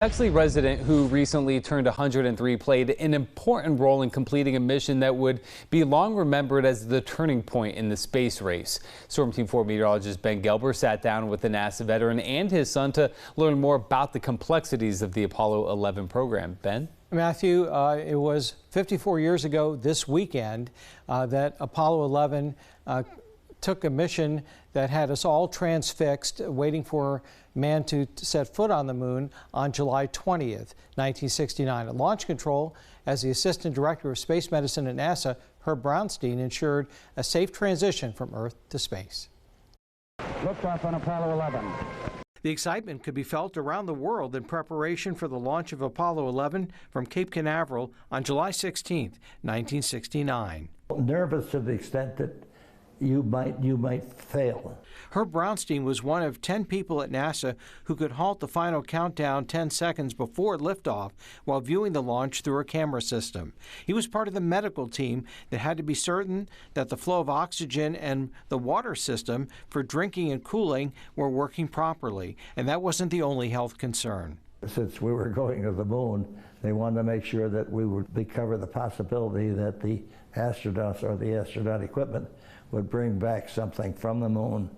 Bexley resident who recently turned 103 played an important role in completing a mission that would be long remembered as the turning point in the space race. Storm Team 4 meteorologist Ben Gelber sat down with the NASA veteran and his son to learn more about the complexities of the Apollo 11 program. Ben? Matthew, it was 54 years ago this weekend that Apollo 11 took a mission that had us all transfixed, waiting for man to set foot on the moon on July 20th, 1969. At Launch Control, as the Assistant Director of Space Medicine at NASA, Herb Brownstein ensured a safe transition from Earth to space. Liftoff on Apollo 11. The excitement could be felt around the world in preparation for the launch of Apollo 11 from Cape Canaveral on July 16th, 1969. Nervous to the extent that you might fail. Herb Brownstein was one of 10 people at NASA who could halt the final countdown 10 seconds before liftoff while viewing the launch through a camera system. He was part of the medical team that had to be certain that the flow of oxygen and the water system for drinking and cooling were working properly, and that wasn't the only health concern. Since we were going to the moon, they wanted to make sure that we would cover the possibility that the astronauts or the astronaut equipment would bring back something from the moon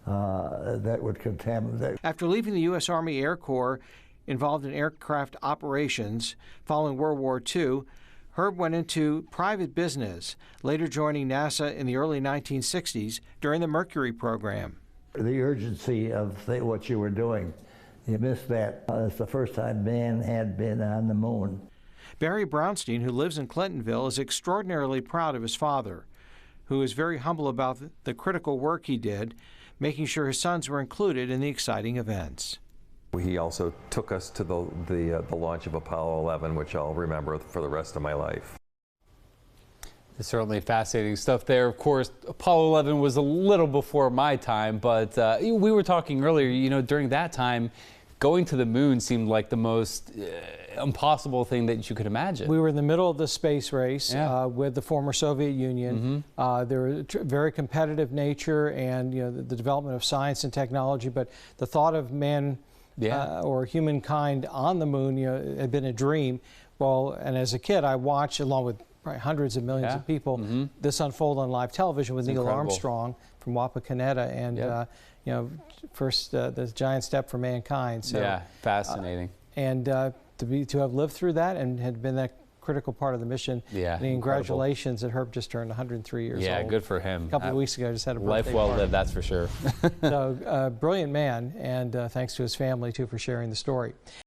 that would contaminate. After leaving the U.S. Army Air Corps involved in aircraft operations following World War II, Herb went into private business, later joining NASA in the early 1960s during the Mercury program. The urgency of what you were doing, you missed that. It's the first time man had been on the moon. Barry Brownstein, who lives in Clintonville, is extraordinarily proud of his father, who is very humble about the critical work he did, making sure his sons were included in the exciting events. He also took us to the launch of Apollo 11, which I'll remember for the rest of my life. It's certainly fascinating stuff there. Of course, Apollo 11 was a little before my time, but we were talking earlier, during that time, going to the moon seemed like the most impossible thing that you could imagine. We were in the middle of the space race with the former Soviet Union. There was a very competitive nature and the development of science and technology, but the thought of man or humankind on the moon had been a dream. Well, and as a kid, I watched, along with probably hundreds of millions of people, this unfold on live television with Neil Armstrong from Wapakoneta, and first the giant step for mankind. So, yeah, fascinating. And to have lived through that and had been that critical part of the mission. Yeah, and congratulations that Herb just turned 103 years old. Yeah, good for him. A couple of weeks ago, just had a birthday life well party. lived, that's for sure. So, brilliant man, and thanks to his family too for sharing the story.